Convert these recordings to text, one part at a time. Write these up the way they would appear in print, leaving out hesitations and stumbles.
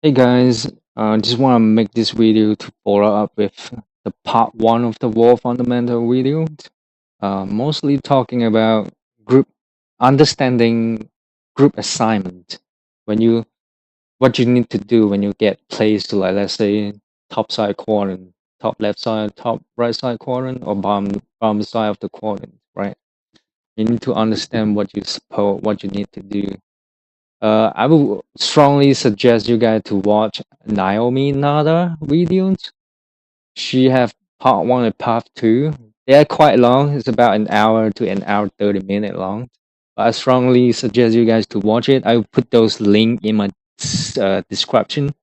Hey guys, just want to make this video to follow up with the part one of the war fundamental video. Mostly talking about group understanding group assignment. When you what you need to do when you get placed to, like, let's say top side quadrant, top left side, top right side quadrant, or bottom side of the quadrant, right? You need to understand what you need to do. I would strongly suggest you guys to watch Naomi Nada videos. She have part one and part two. They are quite long. It's about an hour to an hour 30 minute long. But I strongly suggest you guys to watch it. I will put those link in my description.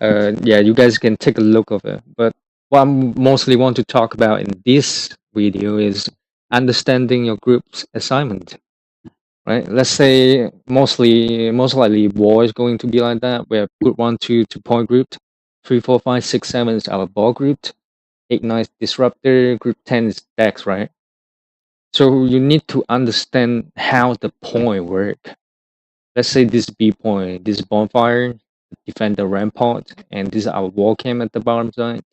Yeah, you guys can take a look of it. But what I mostly want to talk about in this video is understanding your group's assignment. Right? Let's say most likely war is going to be like that, where group 1, 2, 2 point grouped, 3, 4, 5, 6, 7 is our ball grouped, 8, 9 is disruptor, group 10 is decks, right? So you need to understand how the point work. Let's say this B point, this bonfire, defend the rampart, and this is our wall cam at the bottom side.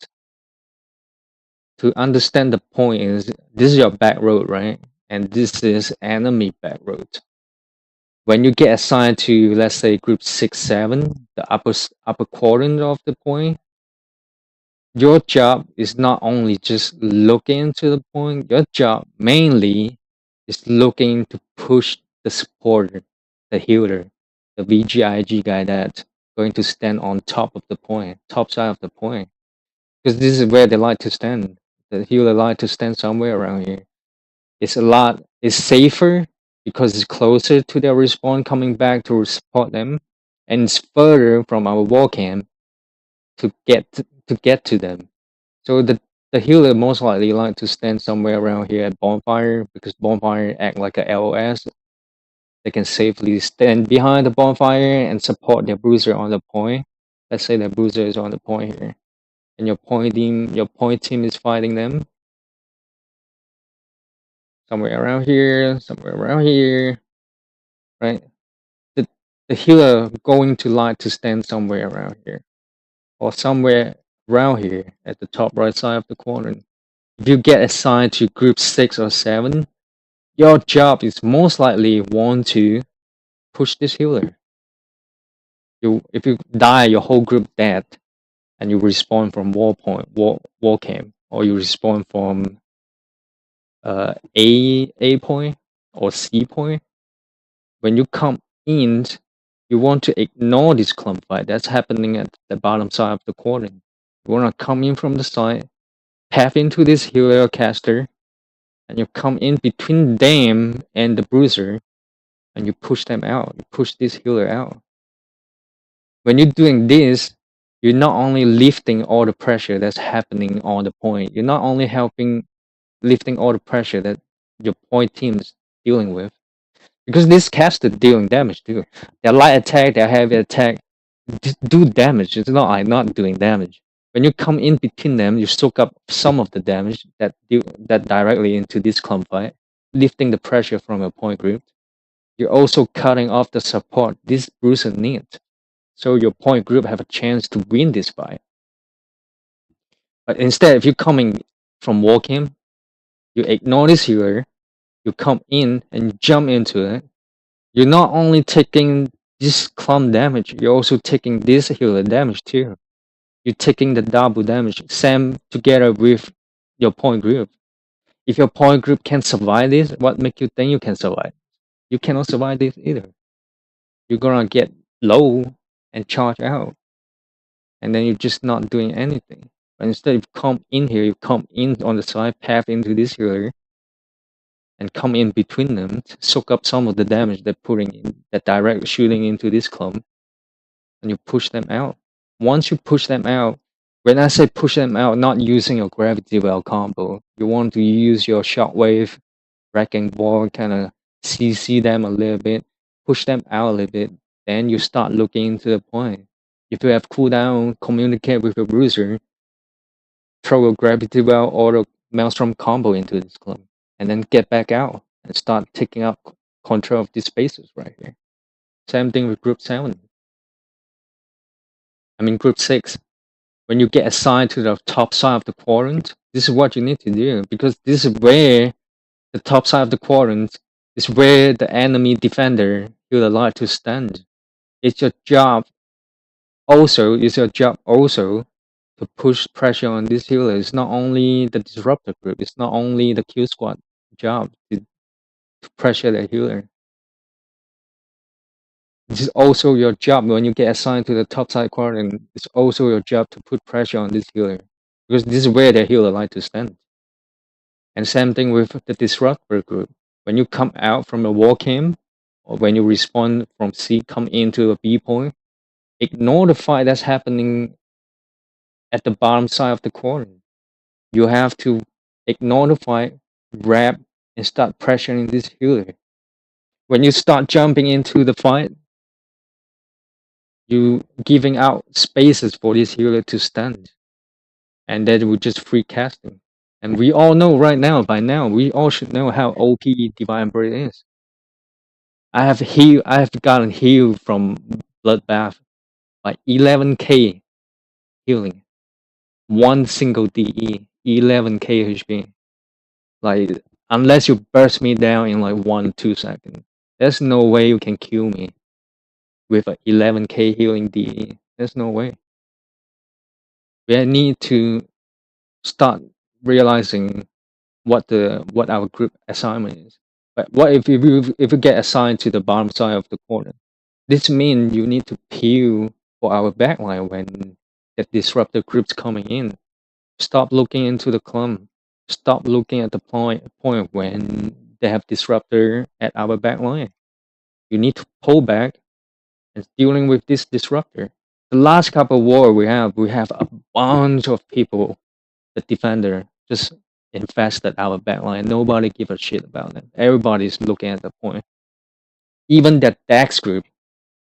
To understand the point is this is your back road, right? And this is enemy back road. When you get assigned to, let's say, group 6, 7, the upper quadrant of the point, your job is not only just looking into the point, your job mainly is looking to push the supporter, the healer, the VGIG guy that's going to stand on top of the point, top side of the point. Because this is where they like to stand. The healer like to stand somewhere around here. It's safer because it's closer to their respawn coming back to support them, and it's further from our wall camp to get to them. So the healer most likely like to stand somewhere around here at bonfire, because bonfire act like a LOS. They can safely stand behind the bonfire and support their bruiser on the point. Let's say the bruiser is on the point here, and your point team is fighting them somewhere around here, right? the, the healer going to like to stand somewhere around here, or somewhere around here at the top right side of the quadrant. If you get assigned to group 6 or 7, your job is most likely want to push this healer. If you die, your whole group dead, and you respawn from wall camp, or you respawn from A point or C point. When you come in, you want to ignore this clump fight that's happening at the bottom side of the quadrant. You want to come in from the side, path into this healer caster, and you come in between them and the bruiser, and you push them out. You push this healer out. When you're doing this, you're not only lifting all the pressure that's happening on the point, you're not only lifting all the pressure that your point team is dealing with, because this caster dealing damage too. Their light attack, their heavy attack do damage. It's not like not doing damage. When you come in between them, you soak up some of the damage that directly into this clump fight, lifting the pressure from your point group. You're also cutting off the support this bruiser needs, so your point group have a chance to win this fight. But instead, if you're coming from walking, you ignore this healer, you come in and you jump into it. You're not only taking this clump damage, you're also taking this healer damage too. You're taking the double damage, same together with your point group. If your point group can survive this, what make you think you can survive? You cannot survive this either. You're gonna get low and charge out, and then you're just not doing anything. But instead, you come in here, you come in on the side, path into this healer, and come in between them, soak up some of the damage they're putting in, that direct shooting into this clump, and you push them out. Once you push them out, when I say push them out, not using your gravity well combo, you want to use your shockwave, wrecking ball, kind of CC them a little bit, push them out a little bit, then you start looking into the point. If you have cooldown, communicate with your bruiser, throw a gravity well or a maelstrom combo into this clump, and then get back out and start taking up control of these spaces right here. Same thing with group 7. I mean group 6. When you get assigned to the top side of the quadrant, this is what you need to do, because this is where the top side of the quadrant is where the enemy defender will like to stand. It's your job also to push pressure on this healer. It's not only the disruptor group, it's not only the Q squad job to pressure the healer. This is also your job when you get assigned to the top side quadrant. It's also your job to put pressure on this healer, because this is where the healer like to stand. And same thing with the disruptor group. When you come out from a war camp, or when you respawn from C, come into a B point, ignore the fight that's happening at the bottom side of the quadrant. You have to ignore the fight, grab, and start pressuring this healer. When you start jumping into the fight, you giving out spaces for this healer to stand, and then we just free casting. And we all know right now, by now, we all should know how OP Divine Breath is. I have gotten healed from Bloodbath by 11k healing. One single DE, 11k HP. Like, unless you burst me down in like 1-2 seconds, there's no way you can kill me with a 11k healing DE. There's no way. We need to start realizing what our group assignment is. But what if you get assigned to the bottom side of the corner? This means you need to peel for our backline when the disruptor group's coming in. Stop looking into the clump. Stop looking at the point when they have disruptor at our backline. You need to pull back and dealing with this disruptor. The last couple of war we have a bunch of people, the defender, just infested our backline. Nobody give a shit about them. Everybody's looking at the point. Even that Dax group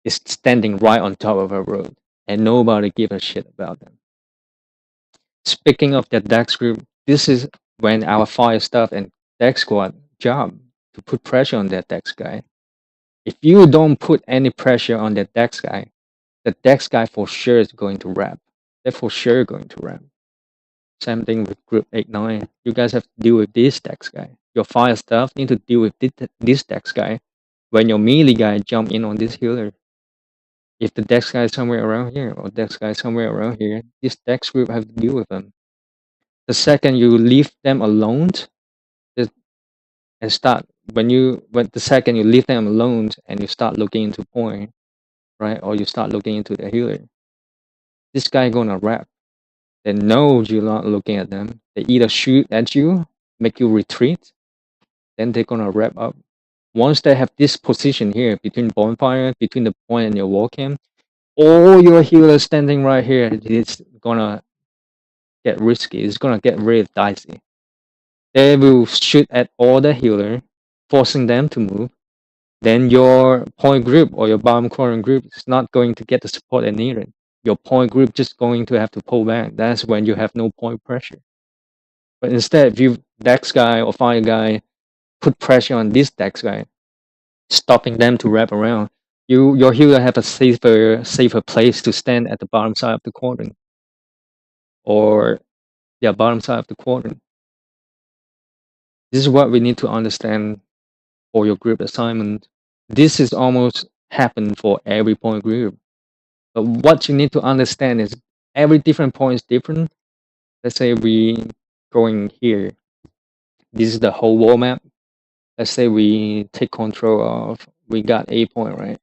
is standing right on top of our road, and nobody give a shit about them. Speaking of that Dax group, this is when our fire staff and Dex squad job to put pressure on that Dex guy. If you don't put any pressure on that Dex guy, the Dex guy for sure is going to wrap. They're for sure going to wrap. Same thing with group 8-9. You guys have to deal with this Dex guy. Your fire staff need to deal with this Dex guy when your melee guy jump in on this healer. If the Dex guy is somewhere around here, or Dex guy is somewhere around here, this Dex group have to deal with them. The second you leave them alone, and start when the second you leave them alone and you start looking into point, right, or you start looking into the healer, this guy gonna wrap. They know you're not looking at them. They either shoot at you, make you retreat, then they're gonna wrap up. Once they have this position here between bonfire, between the point and your wall camp, all your healers standing right here, it's gonna get risky. It's gonna get really dicey. They will shoot at all the healer, forcing them to move. Then your point group or your bottom corner group is not going to get the support they needed. Your point group just going to have to pull back. That's when you have no point pressure. But instead, if you Dex guy or fire guy put pressure on this Dex guy, stopping them to wrap around, your healer have a safer place to stand at the bottom side of the quadrant. Or bottom side of the quadrant. This is what we need to understand for your group assignment. This is almost happened for every point group. But what you need to understand is every different point is different. Let's say we going here. This is the whole wall map. Let's say we take control of, we got A point, right?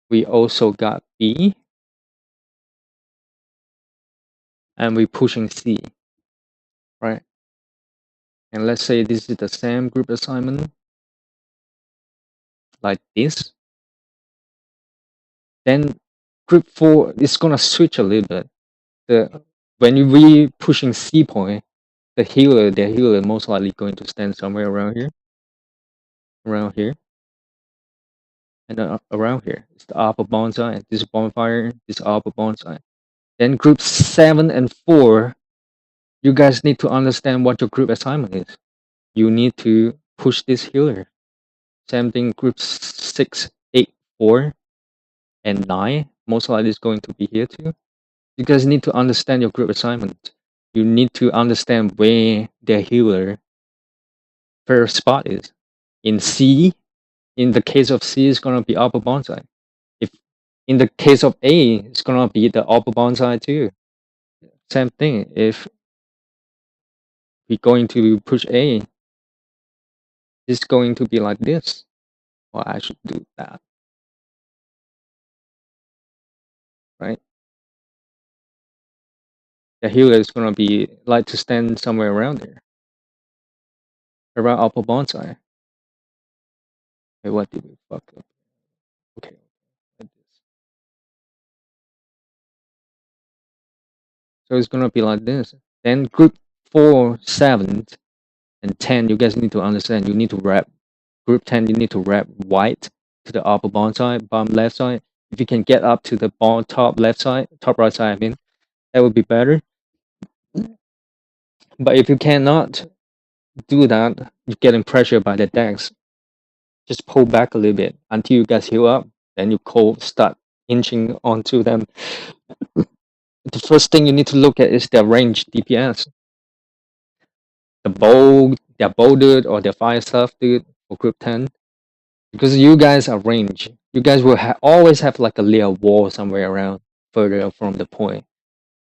We also got B. And we pushing C, right? And let's say this is the same group assignment, like this. Then group 4 is gonna switch a little bit. When we pushing C point, the healer most likely going to stand somewhere around here, and around here. It's the upper bonsai, this bonfire, this upper bonsai. Then group 7 and 4, you guys need to understand what your group assignment is. You need to push this healer. Same thing, group 6, 8, 4 and 9 most likely is going to be here too. You guys need to understand your group assignment. You need to understand where their healer first spot is. In C, in the case of C, it's gonna be upper bonsai. If in the case of A, it's gonna be the upper bonsai too. Same thing. If we're going to push A, it's going to be like this. Or I should do that, right? The healer is gonna be like to stand somewhere around there, around upper bonsai. Wait, what did we fuck up? Okay, like this. So it's gonna be like this. Then group 4, 7, and 10. You guys need to understand. You need to wrap group 10. You need to wrap white to the upper bonsai, bottom left side. If you can get up to the top left side, top right side, I mean, that would be better. But if you cannot do that, you're getting pressure by the decks. Just pull back a little bit until you guys heal up. Then you start inching onto them. The first thing you need to look at is their range DPS. Their bow dude or their fire stuff dude for group 10. Because you guys are range. You guys will always have like a little wall somewhere around further from the point.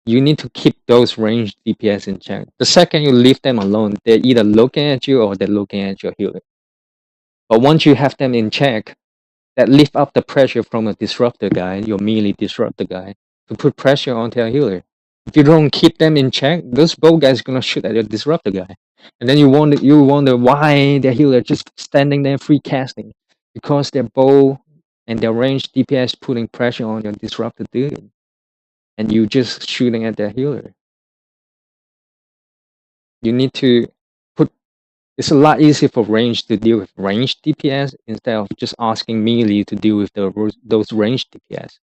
You need to keep those range DPS in check. The second you leave them alone, they're either looking at you or they're looking at your healer. But once you have them in check, that lift up the pressure from a disruptor guy, your melee disruptor guy, to put pressure onto your healer. If you don't keep them in check, those bow guys gonna shoot at your disruptor guy. And then you wonder why their healer just standing there free casting. Because their bow and their range DPS putting pressure on your disruptor dude. And you just shooting at their healer. You need to put it's a lot easier for range to deal with range DPS instead of just asking melee to deal with those range DPS.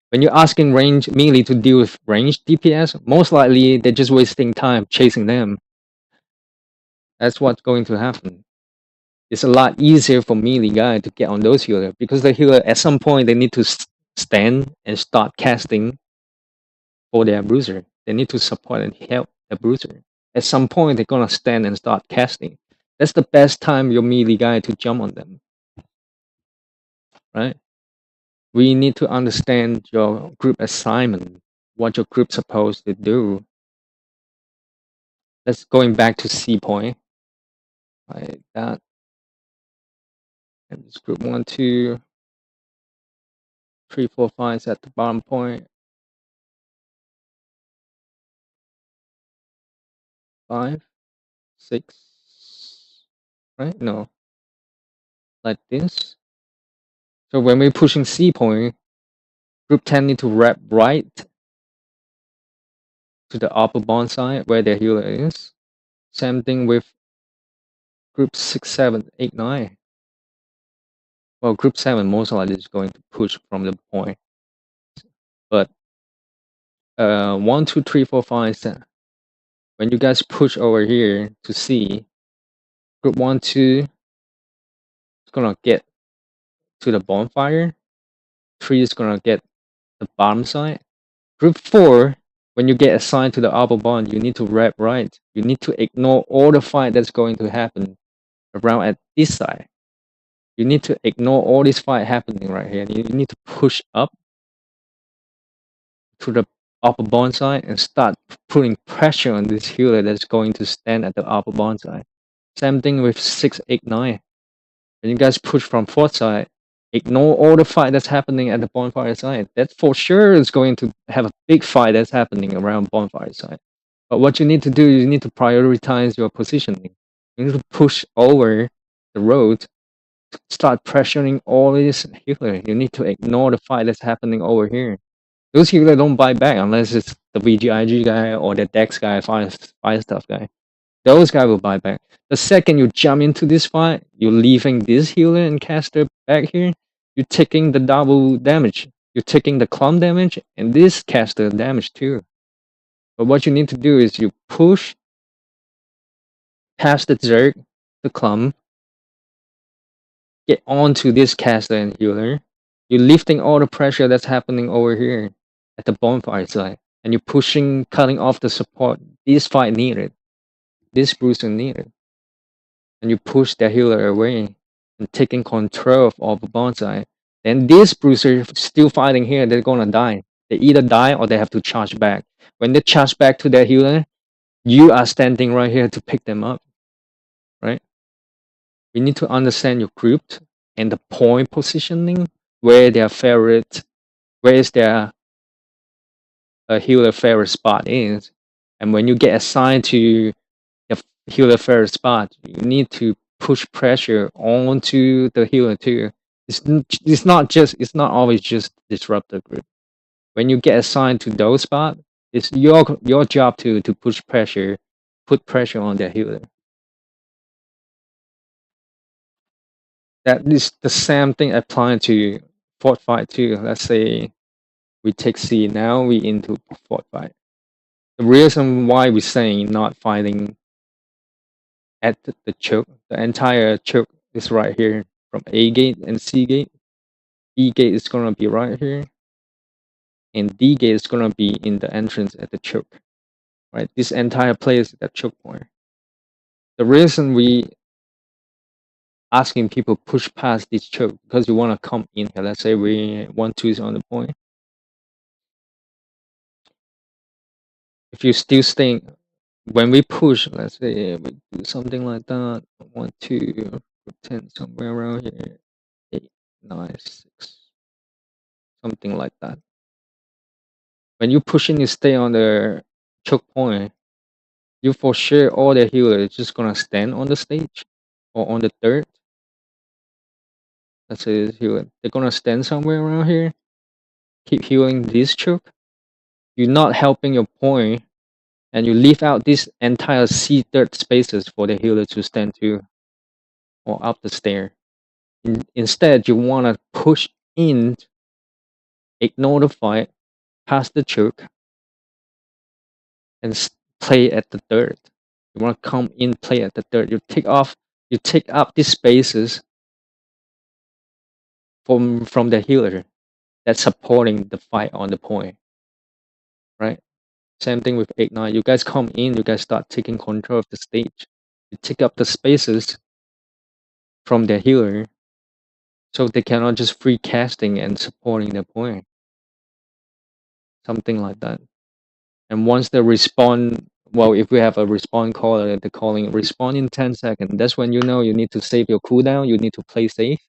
When you're asking range melee to deal with range DPS, most likely they're just wasting time chasing them. That's what's going to happen. It's a lot easier for melee guy to get on those healer because the healer at some point they need to stand and start casting for their bruiser. They need to support and help the bruiser. At some point they're gonna stand and start casting. That's the best time your melee guy to jump on them. Right? We need to understand your group assignment, what your group's supposed to do. Let's going back to C point. Like that. And this group 1, 2, 3, 4, 5 is at the bottom point. 5, 6, right? No. Like this. So when we're pushing C point, group 10 need to wrap right to the upper bonsai where their healer is. Same thing with group 6, 7, 8, 9. Well, group 7 most likely is going to push from the point. But 1, 2, 3, 4, 5, 7. When you guys push over here to C, group 1, 2 is gonna get to the bonfire. 3 is gonna get the bottom side. Group 4, when you get assigned to the upper bond, you need to wrap right. You need to ignore all the fight that's going to happen around at this side. You need to ignore all this fight happening right here. You need to push up to the upper bonsai and start putting pressure on this healer that's going to stand at the upper bonsai. Same thing with 6, 8, 9. When you guys push from fourth side, ignore all the fight that's happening at the bonfire side. That for sure is going to have a big fight that's happening around bonfire side. But what you need to do is you need to prioritize your positioning. You need to push over the road to start pressuring all this healer. You need to ignore the fight that's happening over here. Those healer don't bite back unless it's the VGIG guy or the Dex guy, fire stuff guy. Those guys will bite back. The second you jump into this fight, you're leaving this healer and caster back here. You're taking the double damage. You're taking the clump damage and this caster damage too. But what you need to do is you push past the Zerg, the clump, get onto this caster and healer, You're lifting all the pressure that's happening over here at the bonfire side, and you're pushing, cutting off the support this fight needed, this bruiser needed, and you push the healer away and taking control of the bonsai. Then this bruiser still fighting here, they're gonna die. They either die or they have to charge back. When they charge back to their healer, you are standing right here to pick them up, right? We need to understand your group and the point positioning, where their favorite, where is their healer favorite spot is. And when you get assigned to the healer favorite spot, you need to push pressure onto the healer too. It's not always just disrupt the group. When you get assigned to those spots, it's your job to push pressure, put pressure on the healer. That is the same thing applying to fort fight too. Let's say we take C, now we into fort fight. The reason why we're saying not fighting at the choke, the entire choke is right here from A gate and C gate. B gate is gonna be right here, and D gate is gonna be in the entrance at the choke. Right, this entire place is at choke point. The reason we asking people push past this choke because you want to come in here. Let's say we 1-2 is on the point. If you still staying, when we push, let's say we do something like that, 1-2, 10, somewhere around here, 8, 9, 6, something like that. When you push in, you stay on the choke point, you for sure all the healers just gonna stand on the stage or on the third. Let's say healer, they're gonna stand somewhere around here, keep healing this choke. You're not helping your point, and you leave out this entire C third spaces for the healer to stand to or up the stair. Instead, you want to push in, ignore the fight, pass the choke, and play at the third. You want to come in, play at the third. You take up these spaces from the healer that's supporting the fight on the point, right? Same thing with 8-9. You guys come in, you guys start taking control of the stage. You take up the spaces from the healer, so they cannot just free casting and supporting the point. Something like that. And once they respond, well, if we have a respawn caller, the calling respawn in 10 seconds, that's when you know you need to save your cooldown, you need to play safe.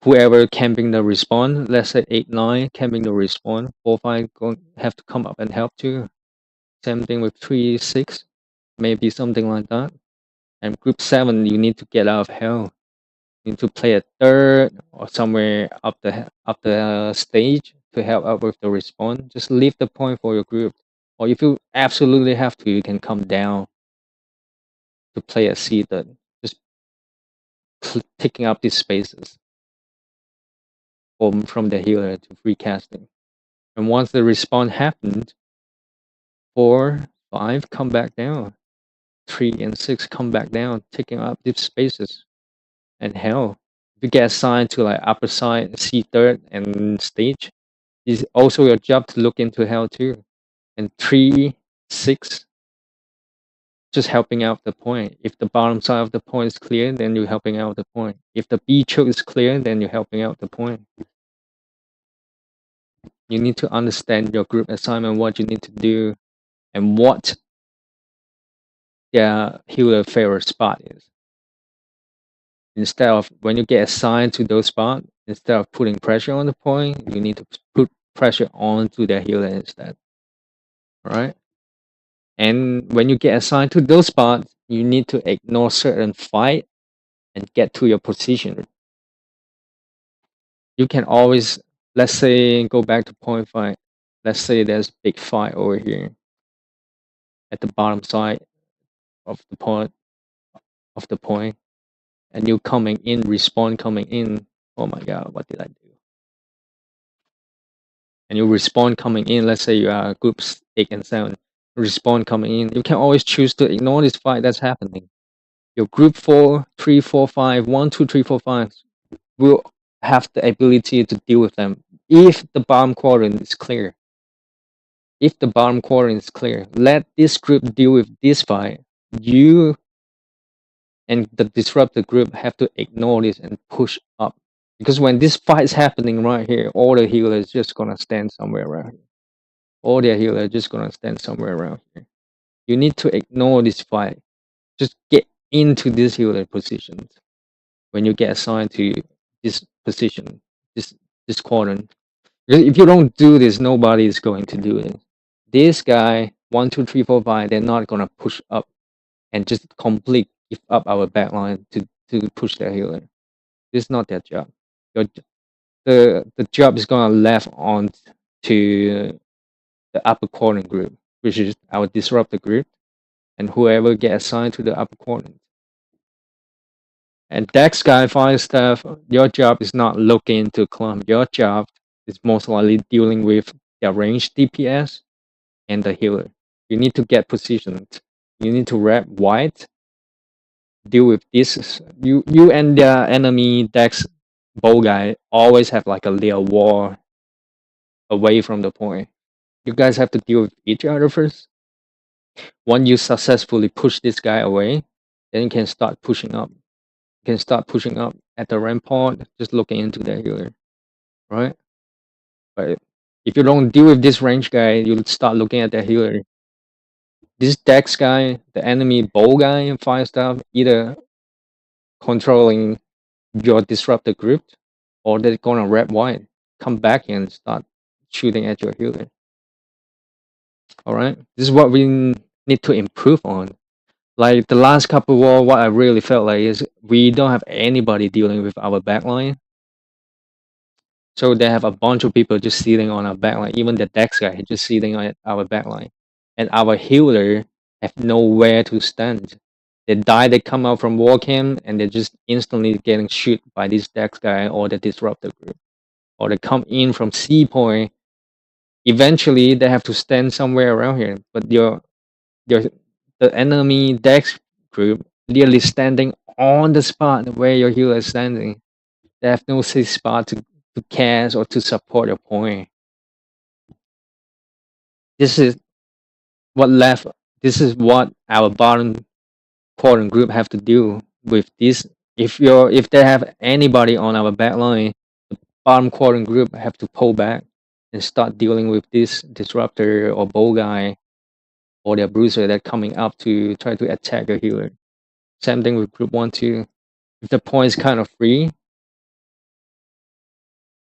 Whoever camping the respawn, let's say 8-9 camping the respawn, 4-5 have to come up and help too. Same thing with 3-6, maybe something like that. And group 7, you need to get out of hell. You need to play a third or somewhere up the stage to help out with the respawn. Just leave the point for your group. Or if you absolutely have to, you can come down to play a seated. Just picking up these spaces from the healer to free casting. And once the respawn happened, 4, 5 come back down. 3 and 6 come back down, taking up these spaces. And hell, if you get assigned to like upper side, C third and stage, it's also your job to look into hell too. And 3, 6, just helping out the point. If the bottom side of the point is clear, then you're helping out the point. If the B choke is clear, then you're helping out the point. You need to understand your group assignment, what you need to do, and what their healer favorite spot is. Instead of when you get assigned to those spots, instead of putting pressure on the point, you need to put pressure onto their healer instead. Alright? And when you get assigned to those spots, you need to ignore certain fight and get to your position. You can always, let's say, go back to point fight. Let's say there's big fight over here at the bottom side of the point, and you coming in, respawn coming in. Oh my god, what did I do? And you respawn coming in. Let's say you are groups 8 and 7. Respawn coming in. You can always choose to ignore this fight that's happening. Your group 4, 3, 4, 5, 1, 2, 3, 4, 5. will have the ability to deal with them if the bottom quadrant is clear. If the bottom quadrant is clear, let this group deal with this fight. You and the disruptor group have to ignore this and push up. Because when this fight is happening right here, all the healers just gonna stand somewhere around here. All their healers just gonna stand somewhere around here. You need to ignore this fight. Just get into this healer positions when you get assigned to this position, this this quadrant. If you don't do this, nobody is going to do it. This guy, 1, 2, 3, 4, 5, they're not gonna push up and just complete give up our backline to push their healer. This is not their job. Your, the job is gonna left on to the upper quadrant group, which is our disruptor group, and whoever get assigned to the upper quadrant. And Dex guy fire staff, your job is not looking into clump. Your job is most likely dealing with their range DPS and the healer. You need to get positioned. You need to wrap wide, deal with this. You and the enemy Dex bow guy always have like a little wall away from the point. You guys have to deal with each other first. Once you successfully push this guy away, then you can start pushing up. You can start pushing up at the rampart, just looking into the healer, right? But if you don't deal with this range guy, you'll start looking at the healer. This Dex guy, the enemy bow guy and fire staff, either controlling your disruptor group, or they're gonna wrap wide, come back and start shooting at your healer. All right, this is what we need to improve on. Like the last couple of war, what I really felt like is we don't have anybody dealing with our backline. So they have a bunch of people just sitting on our backline. Even the Dex guy just sitting on our backline, and our healer have nowhere to stand. They die, they come out from war camp, and they're just instantly getting shoot by this Dex guy or the disruptor group, or they come in from C point. Eventually, they have to stand somewhere around here. But the enemy Dex group literally standing on the spot where your healer is standing. They have no safe spot to cast or to support your point. This is what left. This is what our bottom quadrant group have to do with this. If they have anybody on our backline, the bottom quadrant group have to pull back and start dealing with this disruptor or bow guy or their bruiser that coming up to try to attack your healer. Same thing with group 1, 2. If the point is kind of free,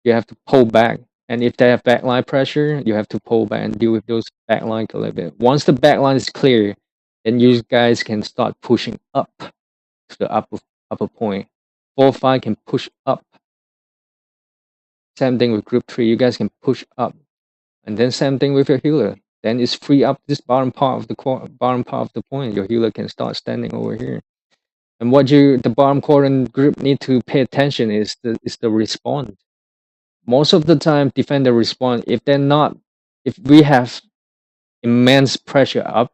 you have to pull back. And if they have backline pressure, you have to pull back and deal with those backline a little bit. Once the backline is clear, then you guys can start pushing up to the upper point. 4, 5 can push up. Same thing with group 3. You guys can push up, and then same thing with your healer. Then it's free up this bottom part of the point. Your healer can start standing over here. And what the bottom quadrant group need to pay attention is the respawn. Most of the time, defender respawn. If we have immense pressure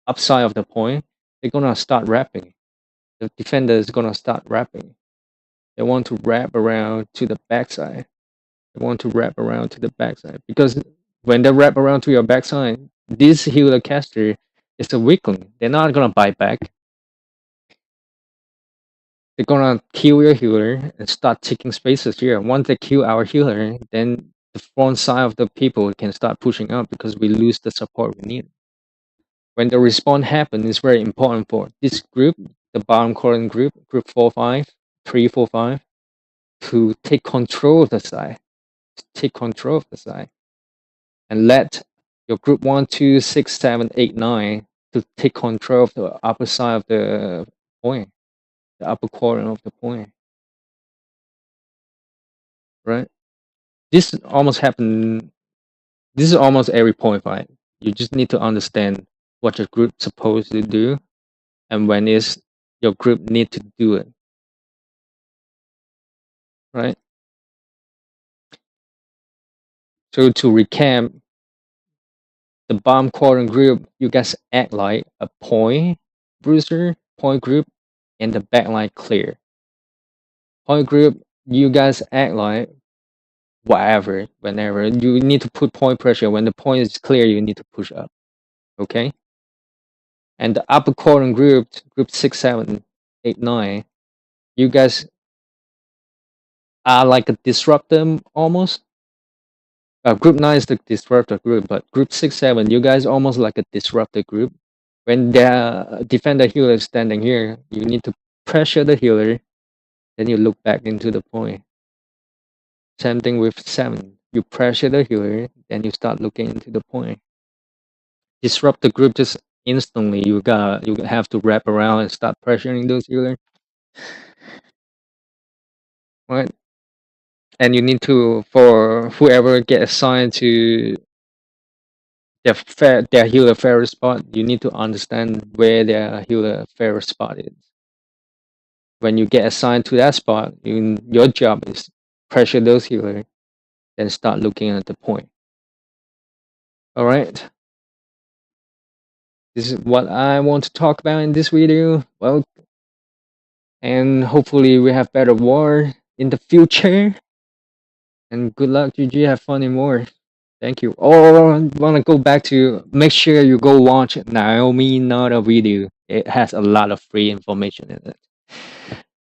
upside of the point, they're gonna start wrapping. The defender is gonna start wrapping. They want to wrap around to the backside. They want to wrap around to the backside because when they wrap around to your backside, this healer caster is a weakling. They're not gonna bite back. They're gonna kill your healer and start taking spaces here. Once they kill our healer, then the front side of the people can start pushing up because we lose the support we need. When the respawn happens, it's very important for this group, the bottom quadrant group, group 4, 5, 3, 4, 5, to take control of the side. Take control of the side. And let your group 1, 2, 6, 7, 8, 9 to take control of the upper side of the point. The upper quadrant of the point, right? This almost happen. This is almost every point fight. You just need to understand what your group's supposed to do, and when is your group need to do it, right? So to recap, the bottom quadrant group, you guys act like a point bruiser, point group, and the backline clear. Point group, you guys act like whatever, whenever you need to put point pressure. When the point is clear, you need to push up. Okay. And the upper quadrant group 6, 7, 8, 9, you guys are like a disruptor almost. Group 9 is the disruptor group, but group 6, 7, you guys almost like a disruptor group. When the defender healer is standing here, you need to pressure the healer, then you look back into the point. Same thing with 7. You pressure the healer, then you start looking into the point. Disrupt the group just instantly. You have to wrap around and start pressuring those healers. Right? And you need to, for whoever get assigned to their healer favorite spot, you need to understand where their healer favorite spot is. When you get assigned to that spot, your job is pressure those healers, then start looking at the point. All right. This is what I want to talk about in this video. Well, and hopefully we have better war in the future. And good luck, GG. Have fun in war. Thank you. Oh, I want to go back to make sure you go watch Naomi Nada video. It has a lot of free information in it.